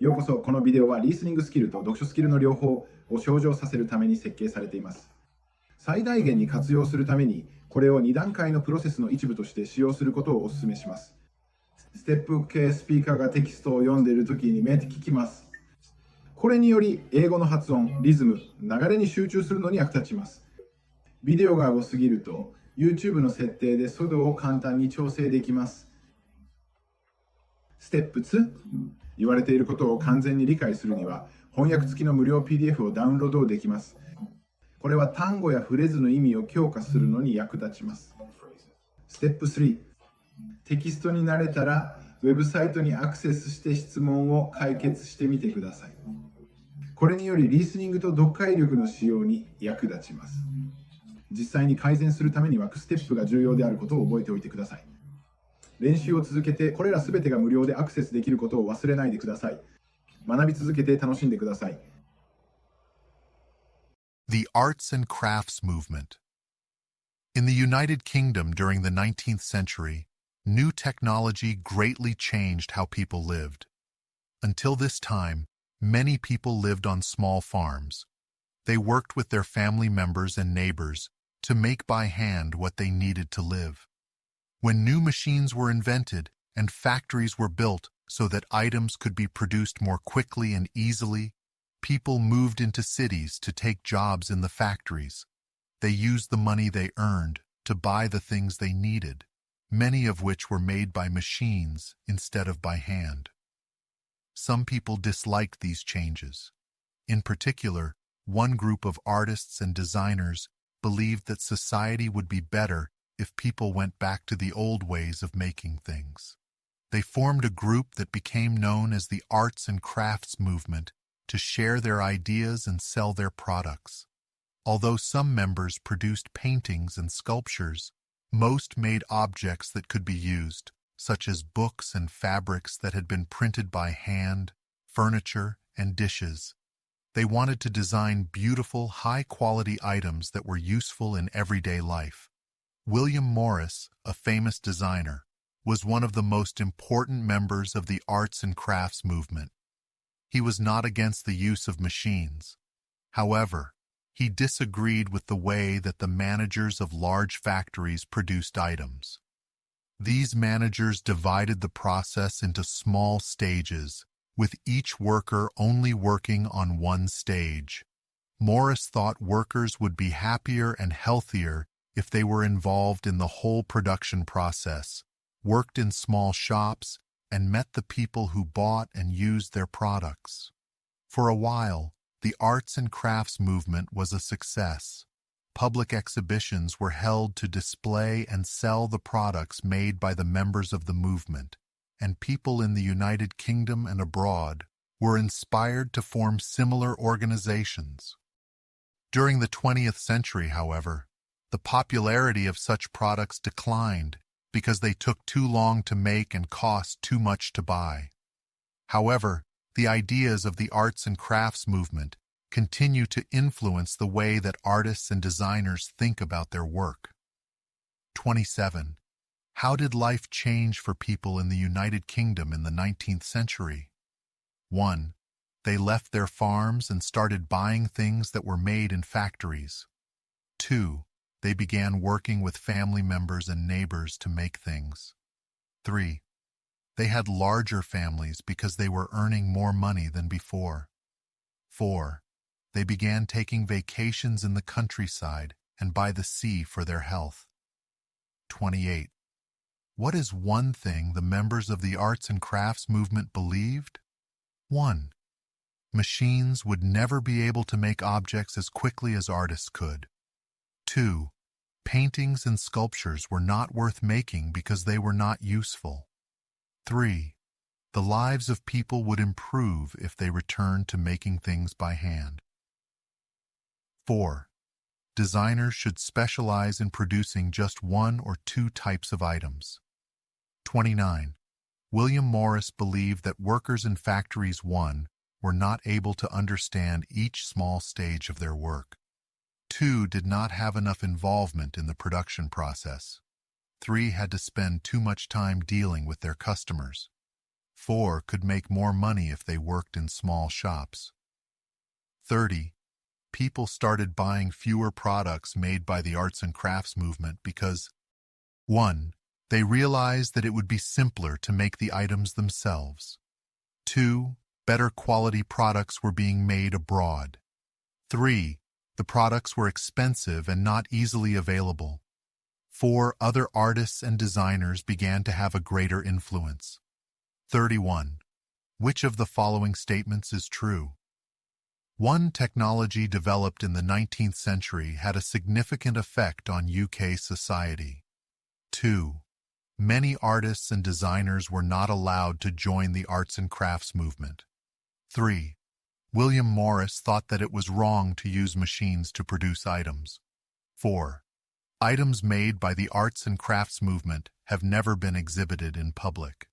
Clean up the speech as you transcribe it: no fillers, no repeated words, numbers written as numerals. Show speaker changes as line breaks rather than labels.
ようこそ。このビデオはリスニングスキルと読書スキルの両方を向上させるために設計されています。最大限に活用するために、これを2段階のプロセスの一部として使用することをお勧めします。ステップ系スピーカーがテキストを読んでいるときに目で聞きます。これにより英語の発音、リズム、流れに集中するのに役立ちます。ビデオが多すぎると YouTube の設定で速度を簡単に調整できます。ステップ2、言われていることを完全に理解するには翻訳付きの無料 PDF をダウンロードできます。これは単語やフレーズの意味を強化するのに役立ちます。ステップ3、テキストに慣れたらウェブサイトにアクセスして質問を解決してみてください。これによりリスニングと読解力の使用に役立ちます。実際に改善するためにはステップが重要であることを覚えておいてください。練習を続けて、これらすべてが無料でアクセスできることを忘れないでください。学び続けて楽しんでください。
The arts and crafts movement. In the United Kingdom during the 19th century, new technology greatly changed how people lived. Until this time, many people lived on small farms. They worked with their family members and neighbors to make by hand what they needed to live. When new machines were invented and factories were built so that items could be produced more quickly and easily, people moved into cities to take jobs in the factories. They used the money they earned to buy the things they needed, many of which were made by machines instead of by hand. Some people disliked these changes. In particular, one group of artists and designers believed that society would be better if people went back to the old ways of making things. They formed a group that became known as the Arts and Crafts Movement to share their ideas and sell their products. Although some members produced paintings and sculptures, most made objects that could be used, such as books and fabrics that had been printed by hand, furniture, and dishes. They wanted to design beautiful, high-quality items that were useful in everyday life. William Morris, a famous designer, was one of the most important members of the arts and crafts movement. He was not against the use of machines. However, he disagreed with the way that the managers of large factories produced items. These managers divided the process into small stages, with each worker only working on one stage. Morris thought workers would be happier and healthier if they were involved in the whole production process, worked in small shops, and met the people who bought and used their products. For a while, the arts and crafts movement was a success. Public exhibitions were held to display and sell the products made by the members of the movement, and people in the United Kingdom and abroad were inspired to form similar organizations. During the 20th century, however, the popularity of such products declined because they took too long to make and cost too much to buy. However, the ideas of the arts and crafts movement continue to influence the way that artists and designers think about their work. 27. How did life change for people in the United Kingdom in the 19th century? 1. They left their farms and started buying things that were made in factories. 2. They began working with family members and neighbors to make things. 3. They had larger families because they were earning more money than before. 4. They began taking vacations in the countryside and by the sea for their health. 28. What is one thing the members of the arts and crafts movement believed? 1. Machines would never be able to make objects as quickly as artists could. 2. Paintings and sculptures were not worth making because they were not useful. 3. The lives of people would improve if they returned to making things by hand. 4. Designers should specialize in producing just one or two types of items. 29. William Morris believed that workers in factories 1 were not able to understand each small stage of their work. 2 did not have enough involvement in the production process. 3 had to spend too much time dealing with their customers. 4 could make more money if they worked in small shops. 30. People started buying fewer products made by the arts and crafts movement because 1. They realized that it would be simpler to make the items themselves. 2. Better quality products were being made abroad. 3. The products were expensive and not easily available. 4. Other artists and designers began to have a greater influence. 31. Which of the following statements is true? 1. Technology developed in the 19th century had a significant effect on UK society. 2. Many artists and designers were not allowed to join the arts and crafts movement. 3. William Morris thought that it was wrong to use machines to produce items. 4. Items made by the arts and crafts movement have never been exhibited in public.